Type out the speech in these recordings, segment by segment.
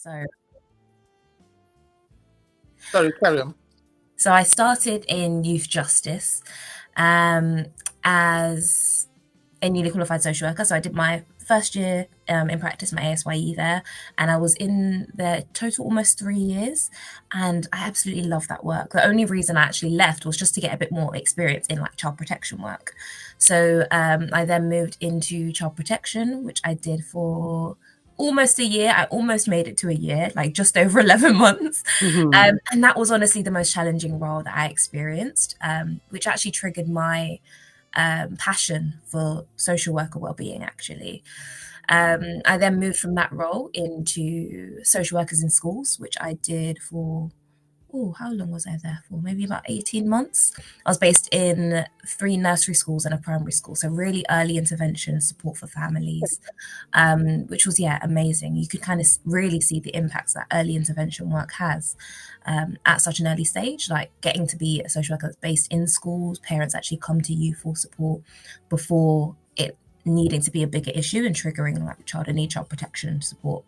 So, Sorry, carry on. so I started in youth justice um, as a newly qualified social worker. So I did my first year in practice, my ASYE there, and I was in there total almost 3 years, and I absolutely loved that work. The only reason I actually left was just to get a bit more experience in like child protection work. So I then moved into child protection, which I did for almost a year. I almost made it to a year, like just over 11 months. Hmm. And that was honestly the most challenging role that I experienced, which actually triggered my passion for social worker well-being actually. I then moved from that role into social workers in schools, which I did for, oh, how long was I there for? Maybe about 18 months. I was based in 3 nursery schools and a primary school, so really early intervention support for families, which was, yeah, amazing. You could kind of really see the impacts that early intervention work has at such an early stage, like getting to be a social worker that's based in schools. Parents actually come to you for support before it needing to be a bigger issue and triggering like child and need child protection support.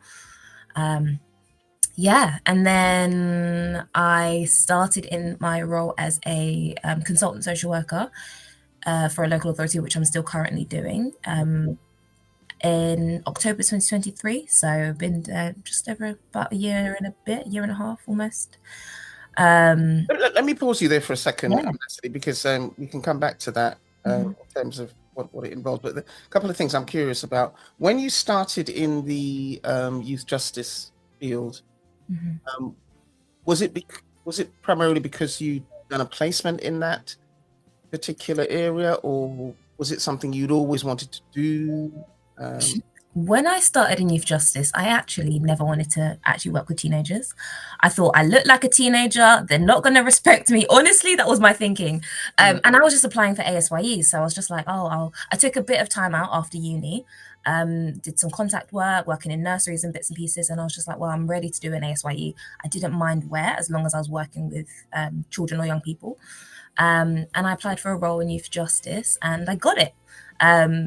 Yeah, and then I started in my role as a consultant social worker for a local authority, which I'm still currently doing in October 2023. So I've been there just over about a year and a bit, year and a half almost. Um, Let me pause you there for a second, yeah. Natalie, because we can come back to that Mhm. in terms of what it involves. But a couple of things I'm curious about. When you started in the youth justice field, Mhm. um, was it primarily because you done a placement in that particular area, or was it something you'd always wanted to do? Um, When I started in youth justice, I actually never wanted to actually work with teenagers. I thought I looked like a teenager. They're not going to respect me. Honestly, that was my thinking. mm, And I was just applying for ASYE. So I was just like, oh, I took a bit of time out after uni, did some contact work, working in nurseries and bits and pieces. And I was just like, well, I'm ready to do an ASYE. I didn't mind where, as long as I was working with children or young people. And I applied for a role in youth justice and I got it.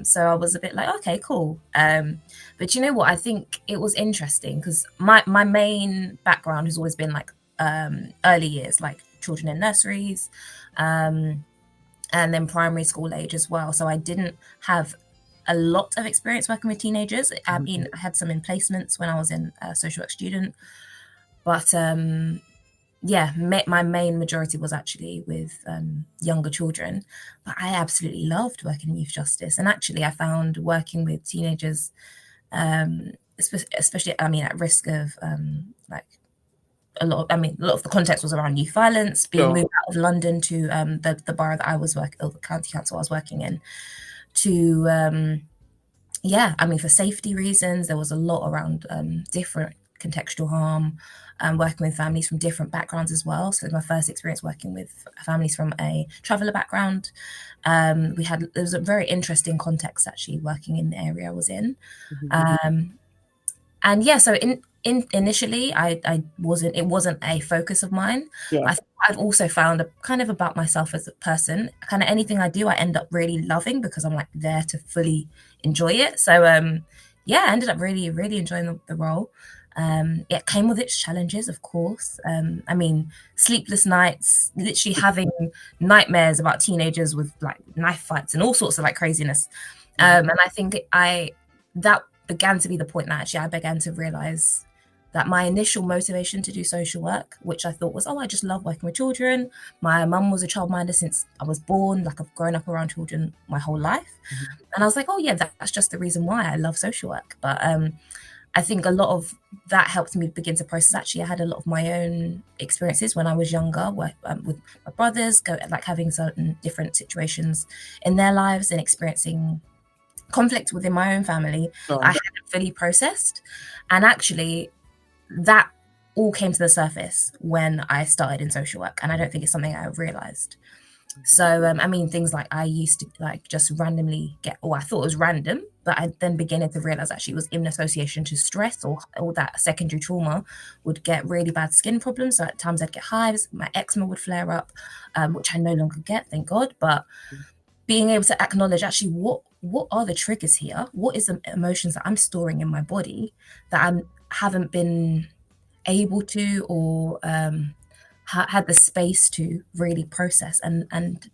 So I was a bit like, okay, cool. But you know what? I think it was interesting because my main background has always been like early years, like children in nurseries, um, and then primary school age as well. So I didn't have a lot of experience working with teenagers. I mhm. mean, I had some in placements when I was in a social work student, but yeah, my main majority was actually with younger children, but I absolutely loved working in youth justice. And actually, I found working with teenagers, especially, I mean, at risk of like a lot of the context was around youth violence, being Sure. moved out of London to the borough that I was working, or the county council I was working in, to yeah, I mean, for safety reasons, there was a lot around different contextual harm, working with families from different backgrounds as well. So, my first experience working with families from a traveller background, there was a very interesting context actually working in the area I was in. Mhm. Um, and yeah, so in initially, I wasn't it wasn't a focus of mine. Yeah. But I think I've also found a kind of about myself as a person. Kind of anything I do, I end up really loving because I'm like there to fully enjoy it. So yeah, I ended up really enjoying the role. It came with its challenges, of course. I mean, sleepless nights, literally having nightmares about teenagers with like knife fights and all sorts of like craziness. Mhm. And I think I that began to be the point that actually I began to realize that my initial motivation to do social work, which I thought was, oh, I just love working with children. My mum was a childminder since I was born, like I've grown up around children my whole life. Mhm. And I was like, oh, yeah, that's just the reason why I love social work. But I think a lot of that helped me begin to process. Actually, I had a lot of my own experiences when I was younger with my brothers, like having certain different situations in their lives and experiencing conflict within my own family I Sure. hadn't fully processed. And actually, that all came to the surface when I started in social work. And I don't think it's something I realized. So, I mean, things like I used to like just randomly get, or I thought it was random, but I then beginning to realize actually it was in association to stress or that secondary trauma would get really bad skin problems. So at times I'd get hives, my eczema would flare up, which I no longer get, thank God. But being able to acknowledge actually what are the triggers here? What is the emotions that I'm storing in my body that I haven't been able to, or had the space to really process and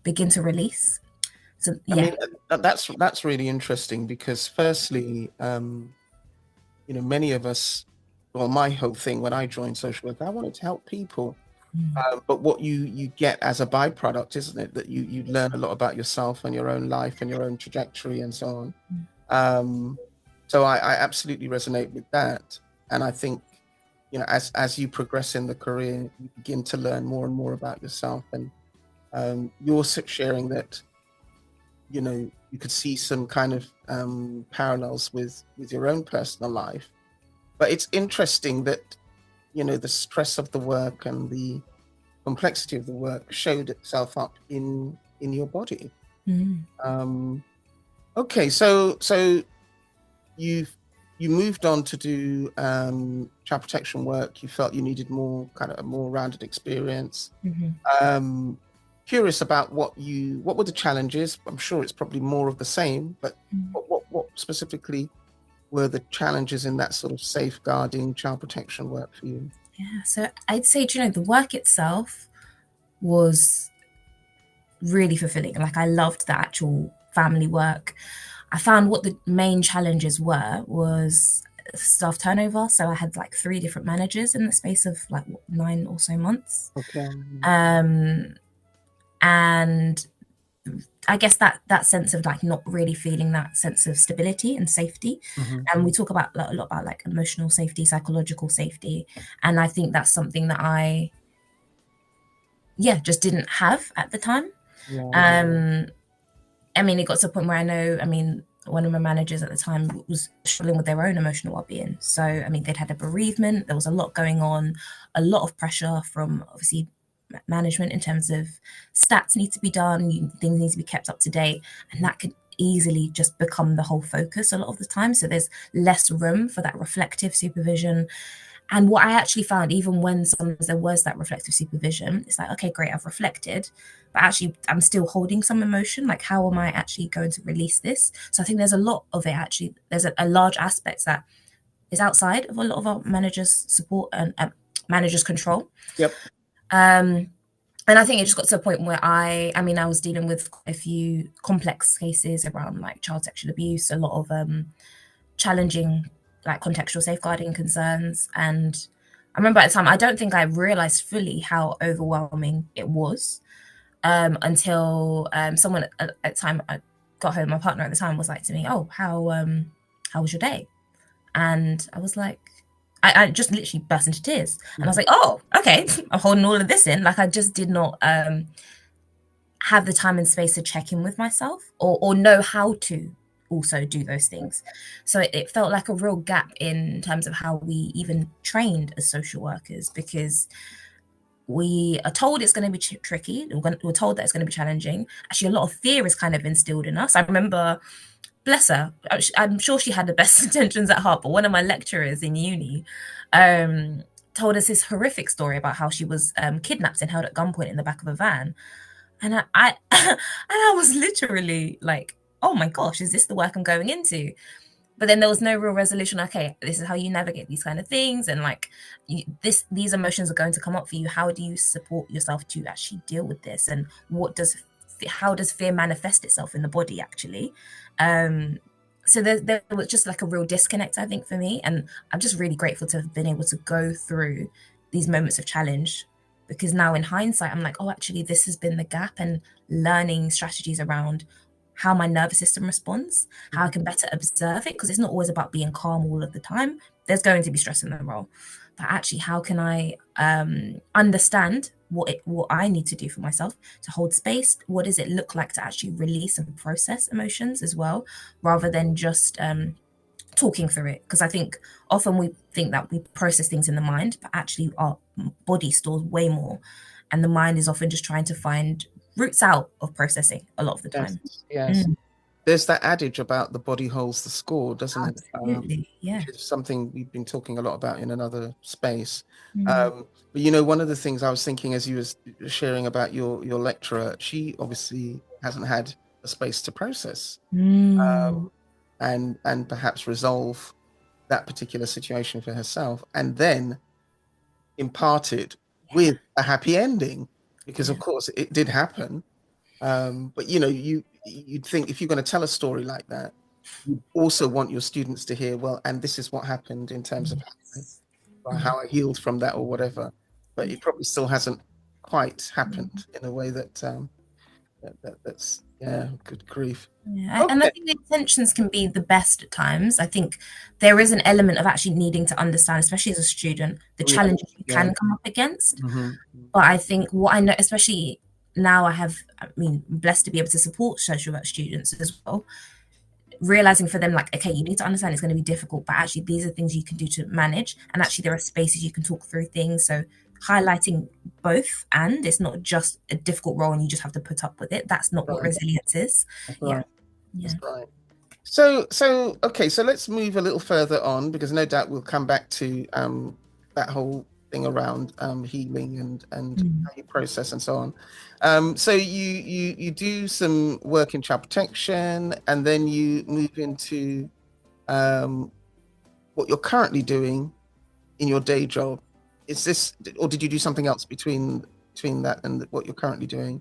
begin to release. So I yeah. mean, that's really interesting because firstly, many of us, well, my whole thing when I joined social work, I wanted to help people. Mm. But what you get as a byproduct, isn't it, that you learn a lot about yourself and your own life and your own trajectory and so on. So I absolutely resonate with that. And I think, as you progress in the career, you begin to learn more and more about yourself. And you're sharing that, you could see some kind of parallels with your own personal life. But it's interesting that, the stress of the work and the complexity of the work showed itself up in your body. Mm. Okay, so you moved on to do child protection work. You felt you needed kind of a more rounded experience. Mm-hmm. Curious about what were the challenges? I'm sure it's probably more of the same, but Mm. what specifically were the challenges in that sort of safeguarding child protection work for you? Yeah, so I'd say, the work itself was really fulfilling. Like, I loved the actual family work. I found what the main challenges were was staff turnover. So I had like 3 different managers in the space of like 9 or so months. Okay. And I guess that sense of like not really feeling that sense of stability and safety. Mhm. And we talk about a lot about like emotional safety, psychological safety. And I think that's something that I just didn't have at the time. Yeah. I mean, it got to a point where one of my managers at the time was struggling with their own emotional well-being. So, I mean, they'd had a bereavement, there was a lot going on, a lot of pressure from obviously management in terms of stats need to be done, things need to be kept up to date, and that could easily just become the whole focus a lot of the time. So there's less room for that reflective supervision. And what I actually found, even when sometimes there was that reflective supervision, it's like, okay, great, I've reflected, but actually I'm still holding some emotion. Like, how am I actually going to release this? So I think there's a lot of it actually. There's a large aspect that is outside of a lot of our managers' support and managers' control. Yep. And I think it just got to a point where I was dealing with a few complex cases around like child sexual abuse, a lot of challenging like contextual safeguarding concerns. And I remember at the time, I don't think I realized fully how overwhelming it was until someone at the time I got home, my partner at the time was like to me, "Oh, how was your day?" And I was like, I just literally burst into tears. And I was like, "Oh, okay, I'm holding all of this in." Like, I just did not have the time and space to check in with myself or know how to also do those things. So it felt like a real gap in terms of how we even trained as social workers, because we are told it's going to be tricky. We're told that it's going to be challenging. Actually, a lot of fear is kind of instilled in us. I remember, bless her, I'm sure she had the best intentions at heart, but one of my lecturers in uni told us this horrific story about how she was kidnapped and held at gunpoint in the back of a van. And I and I was literally like, oh my gosh, is this the work I'm going into? But then there was no real resolution. Okay, this is how you navigate these kind of things, and like these emotions are going to come up for you. How do you support yourself to actually deal with this? And how does fear manifest itself in the body actually? So there was just like a real disconnect, I think, for me. And I'm just really grateful to have been able to go through these moments of challenge, because now in hindsight, I'm like, oh, actually, this has been the gap, and learning strategies around how my nervous system responds, how I can better observe it, because it's not always about being calm all of the time. There's going to be stress in the role, but actually, how can I understand what I need to do for myself to hold space? What does it look like to actually release and process emotions as well, rather than just talking through it? Because I think often we think that we process things in the mind, but actually our body stores way more, and the mind is often just trying to find routes out of processing a lot of the Yes. time. Yes. There's that adage about the body holds the score, doesn't it? Absolutely, yeah. Which is something we've been talking a lot about in another space. Mm. But one of the things I was thinking as you was sharing about your lecturer, she obviously hasn't had a space to process Mm. and perhaps resolve that particular situation for herself, and then imparted with a happy ending, because of course it did happen. But you know, you'd think if you're going to tell a story like that, you also want your students to hear, well, and this is what happened in terms of how I healed from that or whatever. But it probably still hasn't quite happened in a way that, that's, yeah, good grief. Yeah, and I Okay. think the intentions can be the best at times. I think there is an element of actually needing to understand, especially as a student, the Yeah. challenges you Yeah. can come up against. Mm-hmm. But I think what I know, especially now, I mean, I'm blessed to be able to support social work students as well, realizing for them, like, okay, you need to understand it's going to be difficult, but actually these are things you can do to manage, and actually there are spaces you can talk through things. So highlighting both, and it's not just a difficult role and you just have to put up with it. That's not what Right. resilience is. That's Yeah. right. Yeah. That's right. So okay, so let's move a little further on, because no doubt we'll come back to that whole thing around healing and how you process and so on. So you do some work in child protection, and then you move into what you're currently doing in your day job. Is this, or did you do something else between that and what you're currently doing?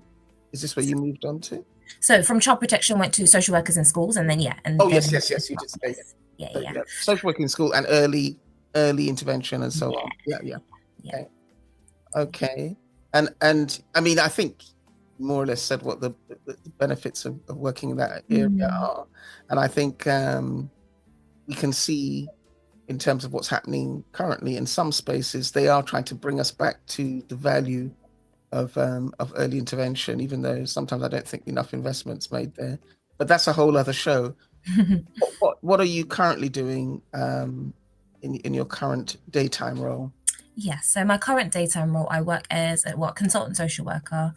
Is this where you moved on to? So from child protection, went to social workers in schools, and then Oh, then yes, you did say. yeah, So, yeah, yeah, social work in school and early intervention and so on. Yeah. yeah. Okay. And I mean, I think more or less said what the benefits of working in that area are. And I think we can see, in terms of what's happening currently in some spaces, they are trying to bring us back to the value of early intervention, even though sometimes I don't think enough investment's made there. But that's a whole other show. What are you currently doing in your current daytime role? Yes, so my current daytime role, I work as a consultant social worker,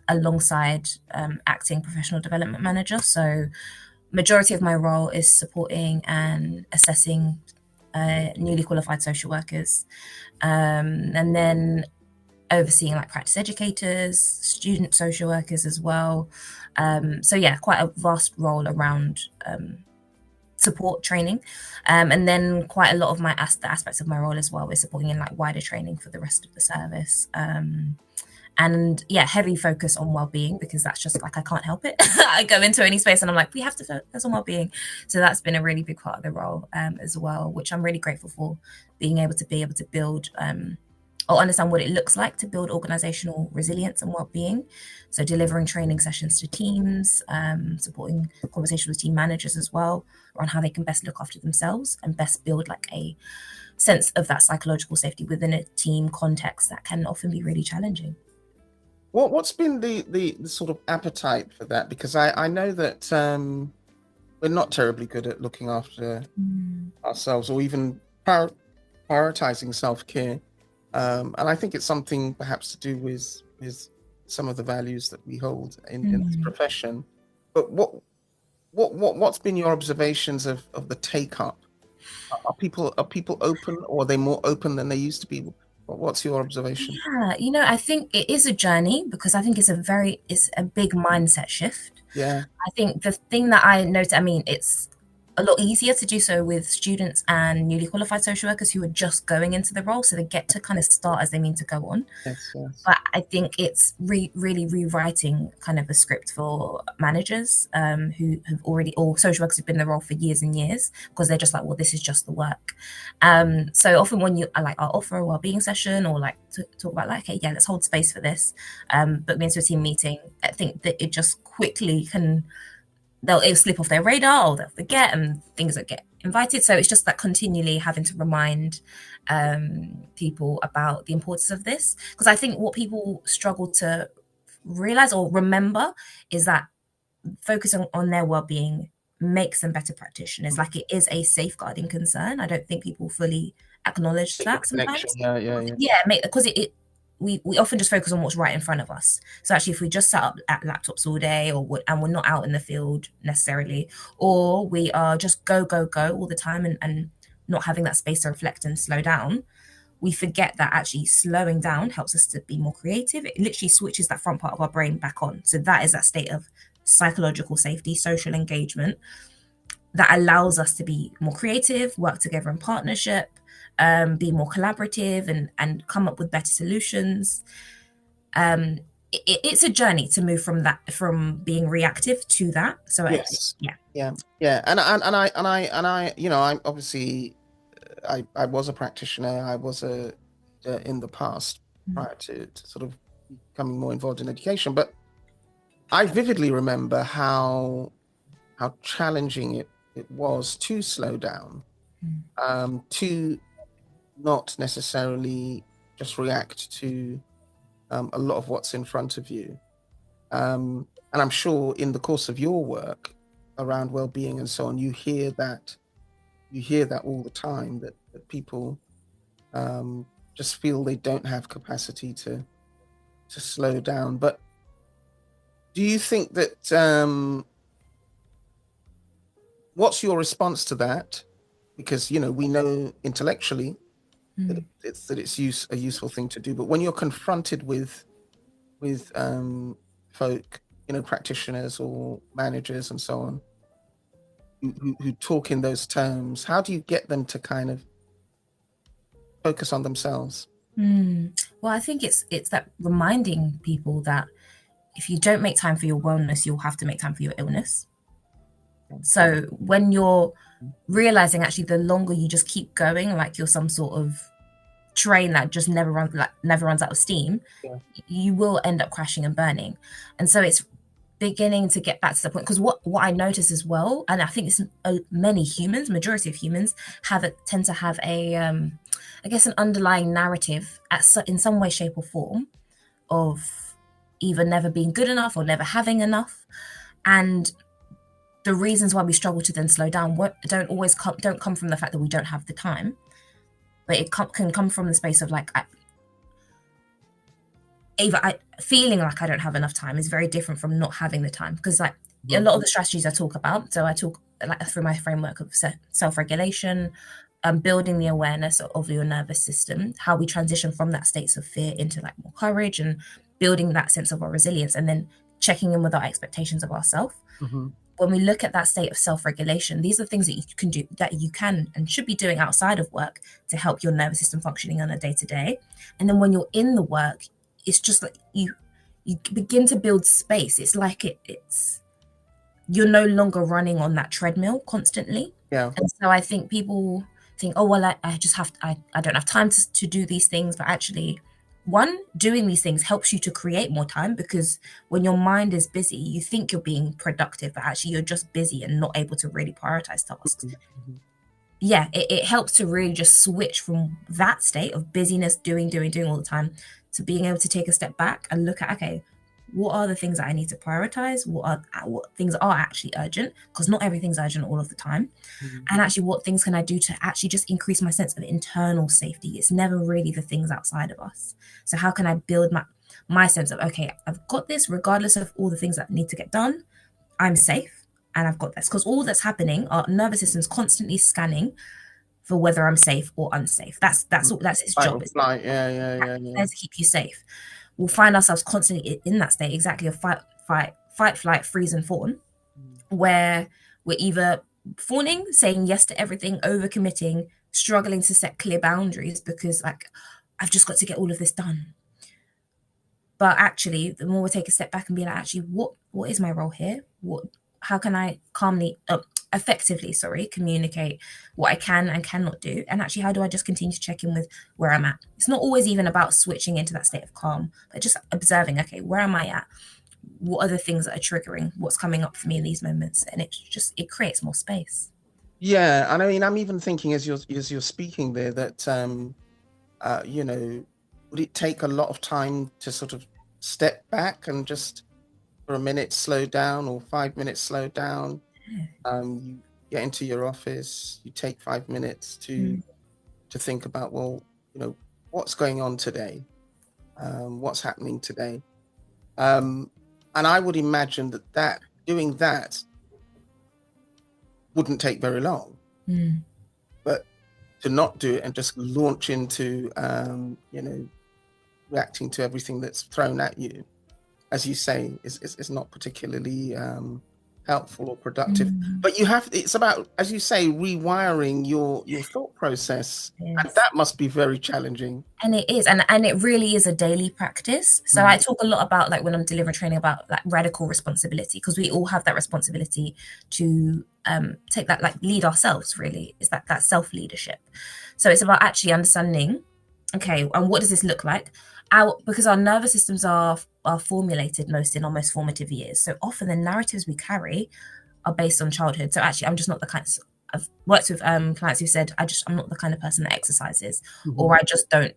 alongside acting professional development manager. So majority of my role is supporting and assessing newly qualified social workers, and then overseeing like practice educators, student social workers as well. So yeah, quite a vast role around support training, and then quite a lot of the aspects of my role as well is supporting in like wider training for the rest of the service. And yeah, heavy focus on well-being, because that's just like, I can't help it. I go into any space and I'm like, we have to focus on well-being. So that's been a really big part of the role, as well, which I'm really grateful for, being able to build or understand what it looks like to build organizational resilience and well-being. So delivering training sessions to teams, supporting conversations with team managers as well around how they can best look after themselves and best build like a sense of that psychological safety within a team context that can often be really challenging. What's been the sort of appetite for that? Because I know that we're not terribly good at looking after ourselves, or even prioritizing self-care. And I think it's something perhaps to do with some of the values that we hold in this profession. But what's been your observations of the take up? Are people open, or are they more open than they used to be? What's your observation? Yeah, I think it is a journey, because I think it's a big mindset shift. Yeah. I think the thing that I noticed, I mean, it's a lot easier to do so with students and newly qualified social workers who are just going into the role, so they get to kind of start as they mean to go on. Yes. But I think it's really rewriting kind of the script for managers, who have already, or social workers who've been in the role for years and years, because they're just like, well, this is just the work. So often when I'll offer a wellbeing session, or like to talk about like, okay, yeah, let's hold space for this, book me into a team meeting. I think that it just quickly it'll slip off their radar, or they'll forget, and things that get invited. So it's just that continually having to remind people about the importance of this, because I think what people struggle to realize or remember is that focusing on their well-being makes them better practitioners. Like, it is a safeguarding concern. I don't think people fully acknowledge The that connection. sometimes. Yeah. Yeah, because we often just focus on what's right in front of us. So actually, if we just sat up at laptops all day, and we're not out in the field necessarily, or we are just go all the time, and not having that space to reflect and slow down, we forget that actually slowing down helps us to be more creative. It literally switches that front part of our brain back on. So that is that state of psychological safety, social engagement. that allows us to be more creative, work together in partnership, be more collaborative, and come up with better solutions. It's a journey to move from being reactive to that. So Yes. yeah. Yeah. And I, you know, I'm obviously, I was a practitioner. I was in the past prior to sort of becoming more involved in education, but I vividly remember how challenging it was to slow down, to not necessarily just react to a lot of what's in front of you. And I'm sure in the course of your work around well-being and so on, you hear that all the time, that people just feel they don't have capacity to slow down. But do you think that what's your response to that? Because, you know, we know intellectually that it's a useful thing to do, but when you're confronted with folk, you know, practitioners or managers and so on, who talk in those terms, how do you get them to kind of focus on themselves? Well, I think it's that reminding people that if you don't make time for your wellness, you'll have to make time for your illness. So when you're realizing actually the longer you just keep going, like you're some sort of train that just never runs out of steam, Yeah. you will end up crashing and burning. And so it's beginning to get back to the point, because what I notice as well, and I think it's many humans, majority of humans tend to have a I guess an underlying narrative in some way, shape or form of either never being good enough or never having enough. And the reasons why we struggle to then slow down don't come from the fact that we don't have the time, but it can come from the space of like feeling like I don't have enough time is very different from not having the time. Because like a lot of the strategies I talk about, so I talk like through my framework of self-regulation, building the awareness of your nervous system, how we transition from that states of fear into like more courage, and building that sense of our resilience, and then checking in with our expectations of ourselves. When we look at that state of self-regulation, these are things that you can and should be doing outside of work to help your nervous system functioning on a day-to-day. And then when you're in the work, it's just like you begin to build space. It's like it's you're no longer running on that treadmill constantly. Yeah. And so I think people think, oh well, I just have I don't have time to do these things. But actually, one, doing these things helps you to create more time, because when your mind is busy, you think you're being productive, but actually you're just busy and not able to really prioritize tasks. Yeah, it helps to really just switch from that state of busyness, doing all the time, to being able to take a step back and look at, okay, what are the things that I need to prioritize? What things are actually urgent? Because not everything's urgent all of the time. And actually, what things can I do to actually just increase my sense of internal safety? It's never really the things outside of us. So how can I build my sense of, okay, I've got this, regardless of all the things that need to get done, I'm safe and I've got this. Because all that's happening, our nervous system's constantly scanning for whether I'm safe or unsafe. That's its Fight job. or flight. Yeah. It's to keep you safe. We'll find ourselves constantly in that state, exactly, of fight, flight, freeze, and fawn, where we're either fawning, saying yes to everything, overcommitting, struggling to set clear boundaries because like I've just got to get all of this done. But actually, the more we take a step back and be like, actually, what is my role here? How can I effectively communicate what I can and cannot do? And actually, how do I just continue to check in with where I'm at? It's not always even about switching into that state of calm, but just observing, okay, where am I at? What are the things that are triggering? What's coming up for me in these moments? And it creates more space. Yeah, and I mean, I'm even thinking as you're speaking there that you know, would it take a lot of time to sort of step back and just for a minute slow down, or 5 minutes slow down? You get into your office, you take 5 minutes to think about, well, you know, what's going on today, what's happening today, and I would imagine that doing that wouldn't take very long, but to not do it and just launch into you know, reacting to everything that's thrown at you, as you say, is not particularly helpful or productive. But it's about, as you say, rewiring your thought process. And Yes. that must be very challenging. And it is, and it really is a daily practice. So I talk a lot about, like, when I'm delivering training, about like radical responsibility, because we all have that responsibility to take that, like, lead ourselves. Really, is that self leadership. So it's about actually understanding, okay, and what does this look like? Because our nervous systems are formulated most in our most formative years. So often the narratives we carry are based on childhood. So actually, I'm just not the kind. I've worked with clients who said, I'm not the kind of person that exercises, or I just don't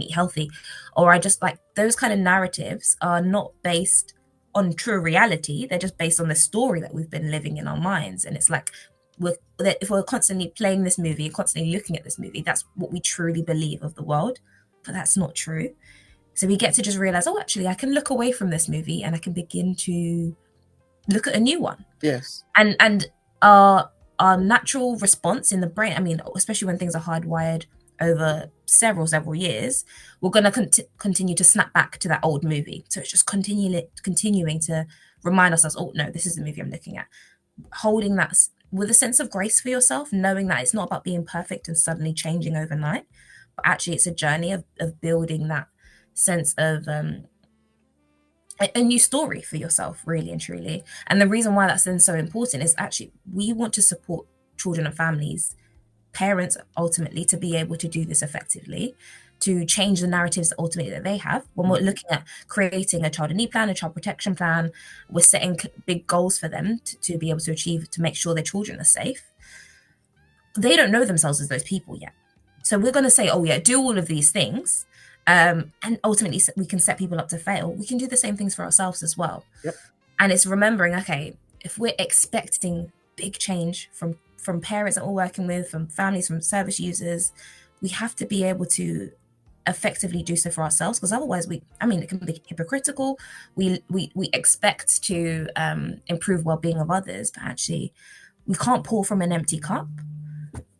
eat healthy, or I just, like, those kind of narratives are not based on true reality. They're just based on the story that we've been living in our minds. And it's like, if we're constantly playing this movie, constantly looking at this movie, that's what we truly believe of the world. But that's not true. So we get to just realize, oh, actually, I can look away from this movie and I can begin to look at a new one. Yes. And our natural response in the brain, I mean, especially when things are hardwired over several years, we're going to continue to snap back to that old movie. So it's just continuing to remind ourselves, oh no, this is the movie I'm looking at. Holding that with a sense of grace for yourself, knowing that it's not about being perfect and suddenly changing overnight, but actually it's a journey of building that sense of a new story for yourself, really and truly. And the reason why that's then so important is actually we want to support children and families, parents ultimately, to be able to do this effectively, to change the narratives ultimately that they have. When we're looking at creating a child in need plan, a child protection plan, we're setting big goals for them to be able to achieve, to make sure their children are safe. They don't know themselves as those people yet. So we're going to say, oh yeah, do all of these things. And ultimately we can set people up to fail. We can do the same things for ourselves as well. Yep. And it's remembering, okay, if we're expecting big change from parents that we're working with, from families, from service users, we have to be able to effectively do so for ourselves, because otherwise it can be hypocritical. We expect to improve well-being of others, but actually we can't pour from an empty cup.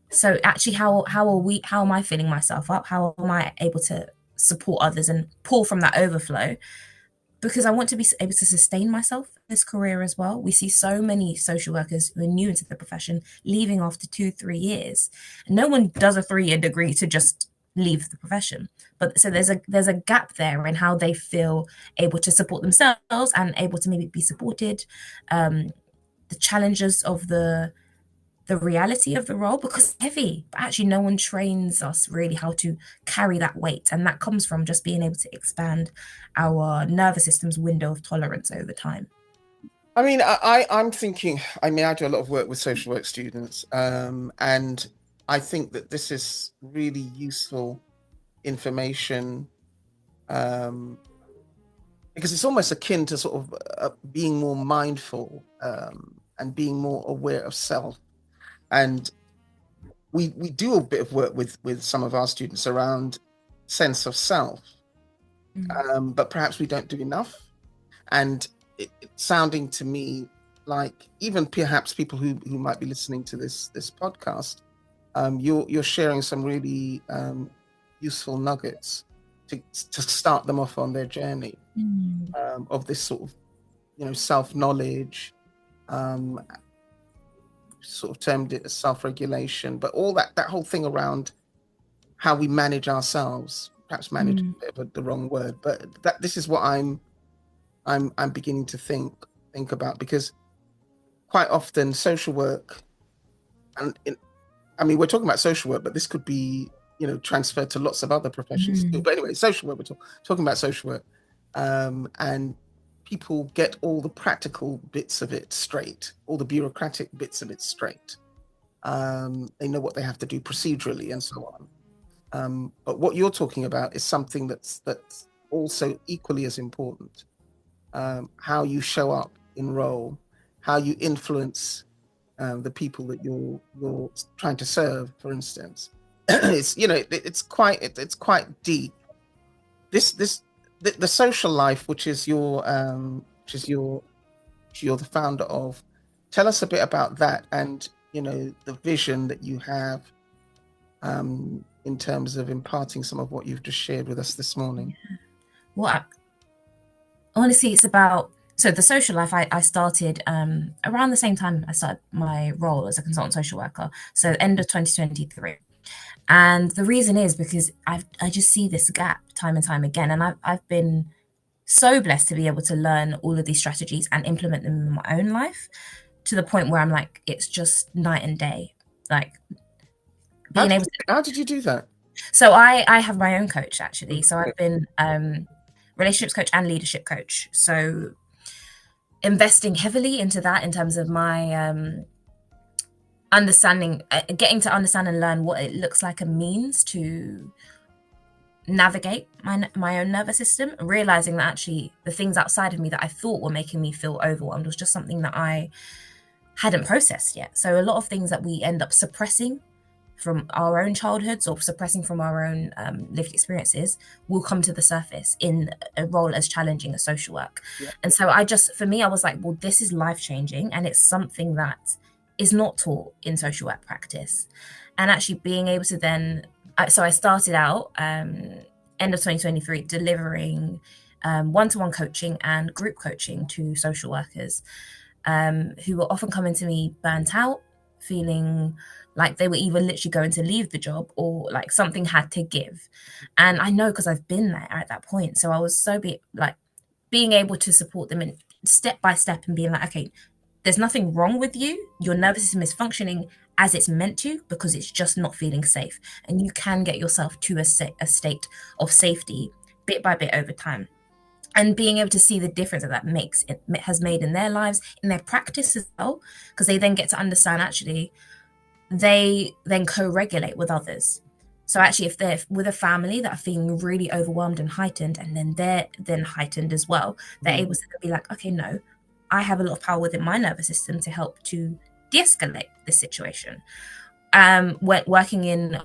So actually, how am I filling myself up? How am I able to support others and pour from that overflow? Because I want to be able to sustain myself in this career as well. We see so many social workers who are new into the profession leaving after 2-3 years. No one does a 3-year degree to just leave the profession. But so there's a gap there in how they feel able to support themselves and able to maybe be supported. The challenges of the reality of the role, because it's heavy, but actually no one trains us really how to carry that weight. And that comes from just being able to expand our nervous system's window of tolerance over time. I mean, I'm thinking, I do a lot of work with social work students, and I think that this is really useful information, because it's almost akin to sort of being more mindful and being more aware of self. And we do a bit of work with some of our students around sense of self, but perhaps we don't do enough. And it's sounding to me like even perhaps people who might be listening to this podcast, you're sharing some really useful nuggets to start them off on their journey of this sort of self-knowledge, sort of termed it as self-regulation, but all that whole thing around how we manage ourselves. Perhaps manage is a bit of the wrong word, but this is what I'm beginning to think about, because quite often social work, and we're talking about social work, but this could be transferred to lots of other professions too. But anyway, social work, we're talking about social work, and people get all the practical bits of it straight, all the bureaucratic bits of it straight. They know what they have to do procedurally and so on. But what you're talking about is something that's also equally as important. How you show up in role, how you influence the people that you're trying to serve, for instance. It's quite deep. The social life, which is you're the founder of. Tell us a bit about that, and the vision that you have in terms of imparting some of what you've just shared with us this morning. Well, honestly, it's about So the social life, I started around the same time I started my role as a consultant social worker. So end of 2023. And the reason is because I just see this gap time and time again. And I've been so blessed to be able to learn all of these strategies and implement them in my own life to the point where I'm like, it's just night and day. Like being able to. How did you do that? So I have my own coach actually. So I've been relationships coach and leadership coach. So investing heavily into that in terms of my understanding, getting to understand and learn what it looks like and means to navigate my own nervous system, realizing that actually the things outside of me that I thought were making me feel overwhelmed was just something that I hadn't processed yet. So a lot of things that we end up suppressing from our own childhoods or suppressing from our own lived experiences will come to the surface in a role as challenging as social work. Yeah. And so for me, I was like, well, this is life changing, and it's something that is not taught in social work practice. And actually being able to then, so I started out end of 2023 delivering one-to-one coaching and group coaching to social workers who were often coming to me burnt out, feeling like they were either literally going to leave the job or like something had to give. And I know because I've been there at that point. So I was being able to support them in step by step and being like, okay, there's nothing wrong with you. Your nervous system is functioning as it's meant to because it's just not feeling safe. And you can get yourself to a state of safety bit by bit over time. And being able to see the difference that has made in their lives, in their practice as well, because they then get to understand actually they then co-regulate with others. So actually, if they're with a family that are feeling really overwhelmed and heightened, and then they're then heightened as well, they're able to be like, okay, no, I have a lot of power within my nervous system to help to de-escalate this situation. Working in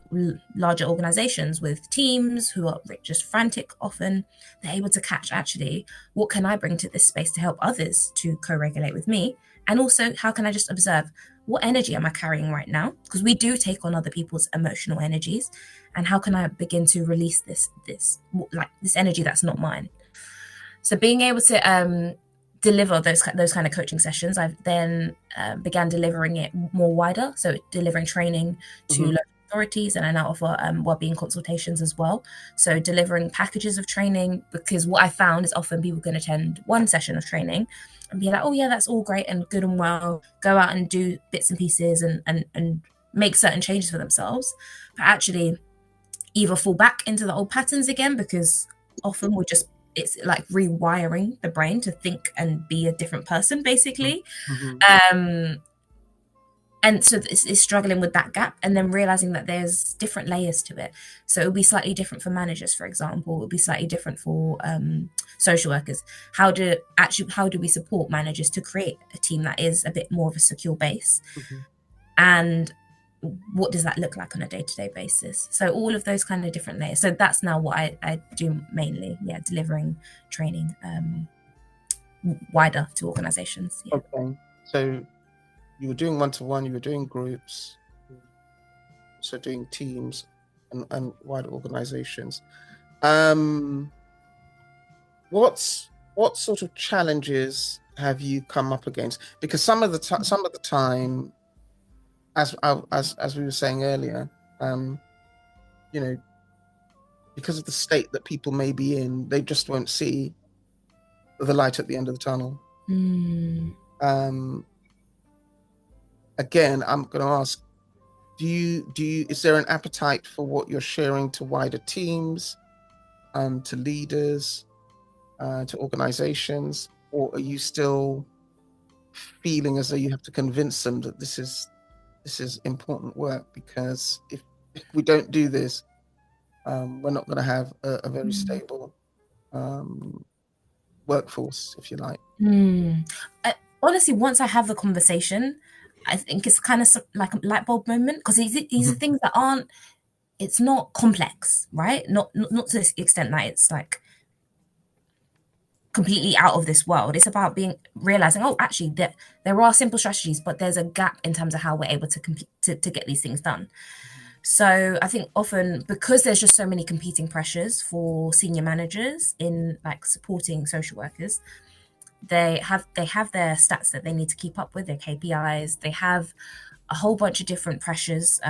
larger organizations with teams who are just frantic often, they're able to catch actually, what can I bring to this space to help others to co-regulate with me? And also, how can I just observe what energy am I carrying right now? Because we do take on other people's emotional energies. And how can I begin to release this energy that's not mine? So being able to deliver those kind of coaching sessions, I've then began delivering it more wider. So delivering training to local authorities, and I now offer wellbeing consultations as well. So delivering packages of training, because what I found is often people can attend one session of training and be like, oh yeah, that's all great and good and well, go out and do bits and pieces and make certain changes for themselves, but actually either fall back into the old patterns again, because often it's like rewiring the brain to think and be a different person, basically. And so it's struggling with that gap, and then realizing that there's different layers to it. So it'll be slightly different for managers, for example. It'll be slightly different for social workers. How do we support managers to create a team that is a bit more of a secure base? And what does that look like on a day-to-day basis? So all of those kind of different layers. So that's now what I do mainly, delivering training wider to organizations. Okay, so you were doing one-to-one, you were doing groups, so doing teams and wider organizations. What sort of challenges have you come up against? Because some of the time, as we were saying earlier, because of the state that people may be in, they just won't see the light at the end of the tunnel. Again, I'm going to ask, is there an appetite for what you're sharing to wider teams, to leaders, to organizations, or are you still feeling as though you have to convince them that this is important work, because if we don't do this, we're not going to have a very stable workforce, if you like? Honestly, once I have the conversation, I think it's kind of like a light bulb moment, because these are things that it's not complex, right? Not to this extent that it's like completely out of this world. It's about realizing, oh, actually, there are simple strategies, but there's a gap in terms of how we're able to get these things done. So I think often, because there's just so many competing pressures for senior managers in like supporting social workers, they have their stats that they need to keep up with, their KPIs. They have a whole bunch of different pressures,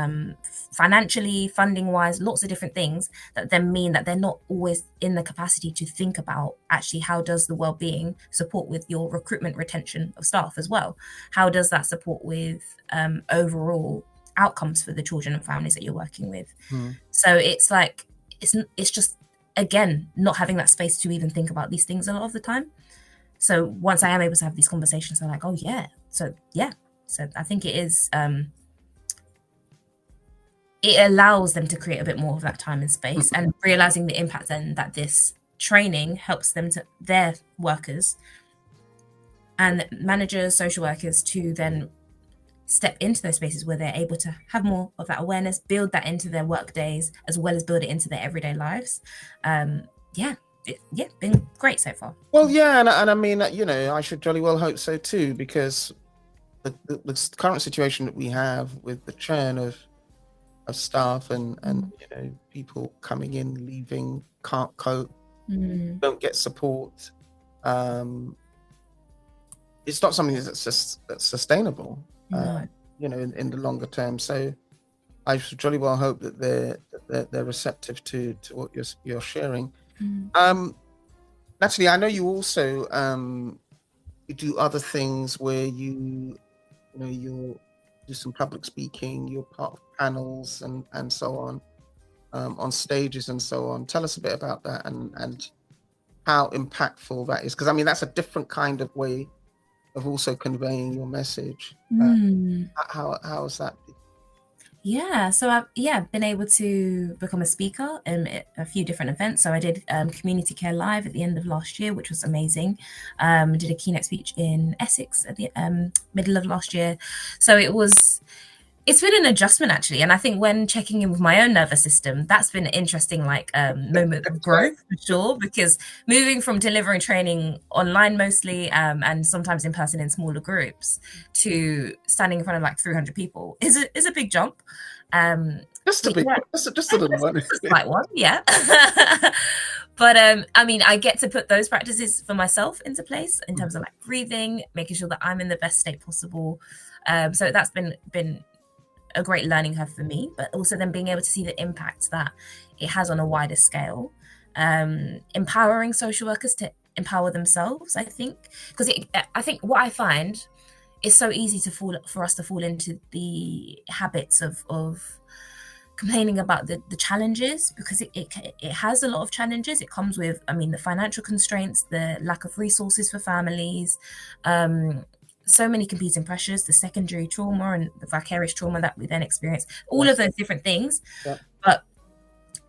financially, funding wise, lots of different things that then mean that they're not always in the capacity to think about actually how does the well-being support with your recruitment, retention of staff as well. How does that support with overall outcomes for the children and families that you're working with? So it's like it's just, again, not having that space to even think about these things a lot of the time. So once I am able to have these conversations, I'm like, oh yeah, so yeah. So I think it is, it allows them to create a bit more of that time and space, and realizing the impact then that this training helps them, to their workers and managers, social workers, to then step into those spaces where they're able to have more of that awareness, build that into their work days, as well as build it into their everyday lives. Been great so far. Well, yeah, and I mean, you know, I should jolly well hope so too, because the current situation that we have with the churn of staff and you know, people coming in, leaving, can't cope, don't get support, it's not something that's sustainable, you know, in the longer term. So I should jolly well hope that they're receptive to what you're sharing. Natalie, I know you also you do other things where you do some public speaking, you're part of panels and so on stages and so on. Tell us a bit about that and how impactful that is, because I mean that's a different kind of way of also conveying your message. How is that? Yeah, so I've been able to become a speaker in a few different events. So I did Community Care Live at the end of last year, which was amazing. Did a keynote speech in Essex at the middle of last year. So it's been an adjustment actually, and I think when checking in with my own nervous system, that's been an interesting moment of growth for sure, because moving from delivering training online mostly and sometimes in person in smaller groups to standing in front of like 300 people is a big jump. Just a big one, just a little one. Just a slight one, yeah. But I mean, I get to put those practices for myself into place in terms of like breathing, making sure that I'm in the best state possible. So that's been a great learning curve for me, but also then being able to see the impact that it has on a wider scale, empowering social workers to empower themselves. I think because I think what I find is so easy for us to fall into the habits of complaining about the challenges, because it has a lot of challenges. It comes with, I mean, the financial constraints, the lack of resources for families, so many competing pressures, the secondary trauma and the vicarious trauma that we then experience, all of those different things. Yeah. But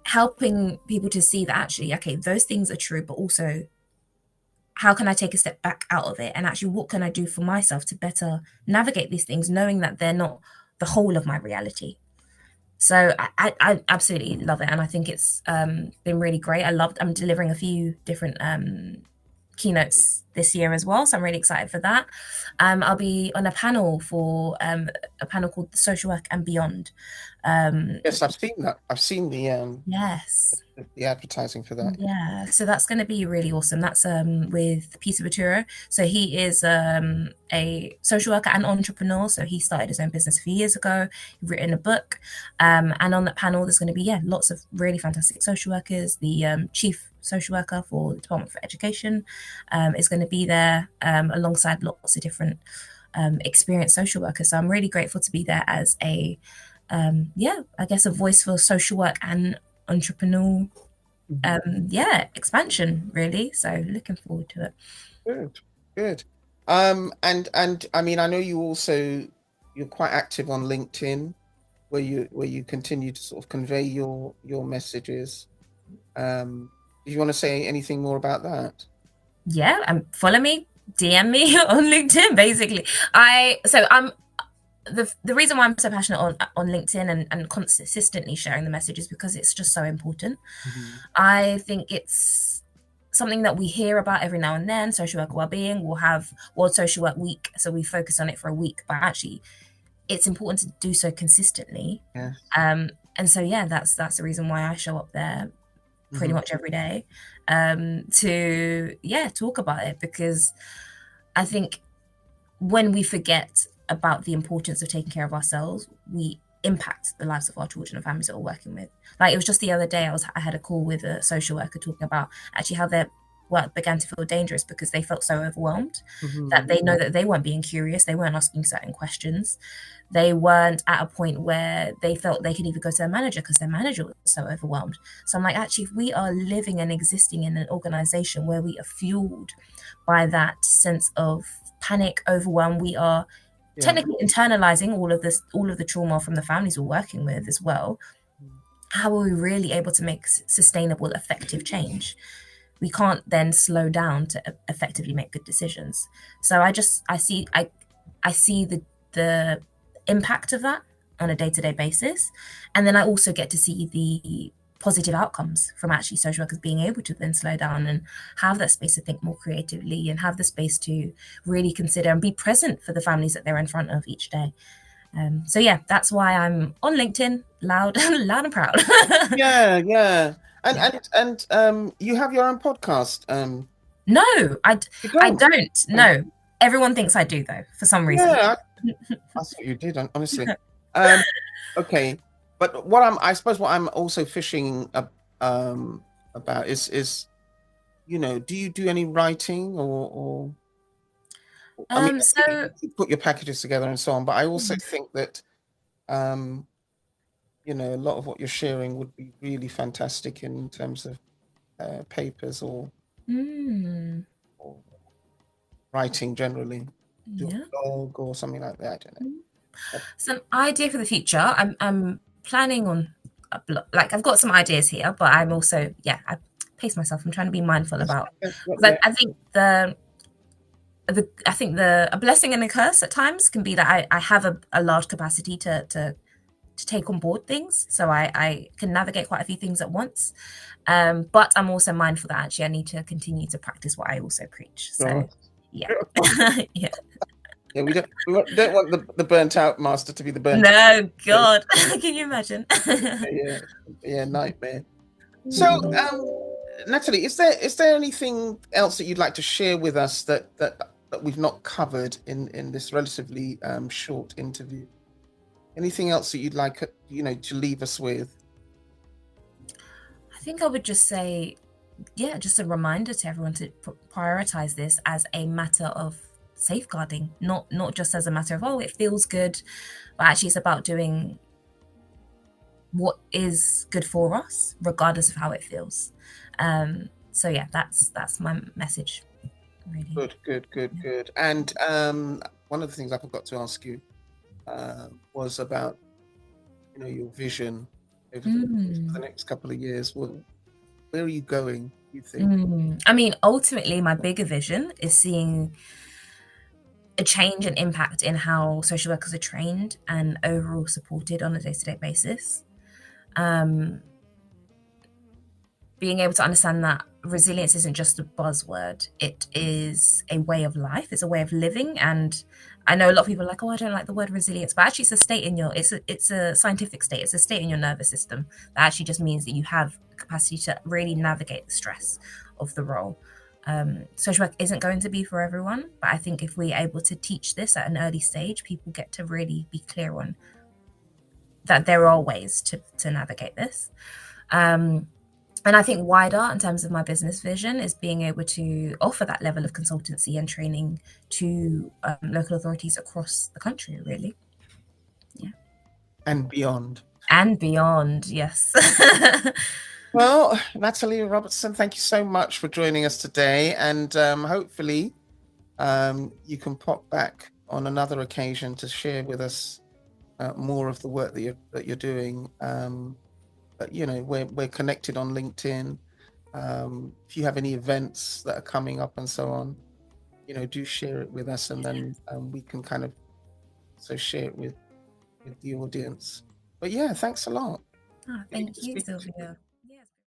helping people to see that actually, okay, those things are true, but also how can I take a step back out of it? And actually, what can I do for myself to better navigate these things, knowing that they're not the whole of my reality? So I absolutely love it. And I think it's been really great. I'm delivering a few different keynotes this year as well, so I'm really excited for that. I'll be on a panel for a panel called Social Work and Beyond. Yes, I've seen that. I've seen yes, the advertising for that. yeah, so that's going to be really awesome. That's with Peter Baturo. So he is a social worker and entrepreneur. So he started his own business a few years ago. He's written a book, and on that panel there's going to be lots of really fantastic social workers. The chief social worker for the Department for Education is going to be there, alongside lots of different experienced social workers. So I'm really grateful to be there as a I guess a voice for social work and entrepreneurial expansion, really. So looking forward to it. Good. And I mean, I know you're quite active on LinkedIn, where you continue to sort of convey your messages. Do you want to say anything more about that? Yeah, follow me, DM me on LinkedIn. Basically, I'm the reason why I'm so passionate on LinkedIn and consistently sharing the message is because it's just so important. I think it's something that we hear about every now and then. Social worker wellbeing, we'll have World Social Work Week, so we focus on it for a week, but actually it's important to do so consistently. Yes. And so that's the reason why I show up there pretty much every day, to talk about it, because I think when we forget about the importance of taking care of ourselves, we impact the lives of our children and families that we're working with. Like, it was just the other day, I had a call with a social worker talking about actually how their work began to feel dangerous because they felt so overwhelmed that they know that they weren't being curious, they weren't asking certain questions, they weren't at a point where they felt they could even go to their manager because their manager was so overwhelmed. So I'm like, actually, if we are living and existing in an organization where we are fueled by that sense of panic, overwhelm, we are technically internalizing all of the trauma from the families we're working with as well. How are we really able to make sustainable, effective change? We can't then slow down to effectively make good decisions. So I see the impact of that on a day-to-day basis, and then I also get to see the positive outcomes from actually social workers being able to then slow down and have that space to think more creatively and have the space to really consider and be present for the families that they're in front of each day. So yeah, that's why I'm on LinkedIn, loud and proud. Yeah. Yeah. And you have your own podcast. No, You I don't. don't. No, everyone thinks I do though, for some reason. Yeah, I thought you did, honestly. Okay, but I suppose what I'm also fishing about is, do you do any writing or I mean, So you put your packages together and so on, but I also think that um, a lot of what you're sharing would be really fantastic in terms of papers or writing generally. Do a yeah. blog or something like that. I don't know. Some idea for the future. I'm planning on like I've got some ideas here, but I'm also I pace myself. I'm trying to be mindful about because I think I think a blessing and a curse at times can be that I have a large capacity to take on board things, so I can navigate quite a few things at once. But I'm also mindful that actually I need to continue to practice what I also preach. So yeah, yeah. Yeah, we don't want the burnt out master to be the burnt out. No, God, can you imagine? Yeah, nightmare. So, Natalie, is there anything else that you'd like to share with us that we've not covered in this relatively short interview? Anything else that you'd like to leave us with? I think I would just say, just a reminder to everyone to prioritize this as a matter of safeguarding, not just as a matter of, oh, it feels good, but actually it's about doing what is good for us, regardless of how it feels. So yeah, that's my message, really. Good. And one of the things I forgot to ask you was about your vision over the next couple of years. Where are you going, you think? I mean, ultimately, my bigger vision is seeing a change and impact in how social workers are trained and overall supported on a day-to-day basis. Being able to understand that resilience isn't just a buzzword, it is a way of life, it's a way of living. And I know a lot of people are like, oh, I don't like the word resilience, but actually it's a state it's a scientific state, it's a state in your nervous system that actually just means that you have the capacity to really navigate the stress of the role. Social work isn't going to be for everyone, but I think if we're able to teach this at an early stage, people get to really be clear on that there are ways to navigate this. And I think wider in terms of my business vision is being able to offer that level of consultancy and training to local authorities across the country, really. Yeah. And beyond. And beyond, yes. Well, Natalie Robertson, thank you so much for joining us today. And hopefully you can pop back on another occasion to share with us more of the work that you're doing. But we're connected on LinkedIn. If you have any events that are coming up and so on, do share it with us, and then we can kind of share it with the audience. But yeah, thanks a lot. Thank you, Sylvia.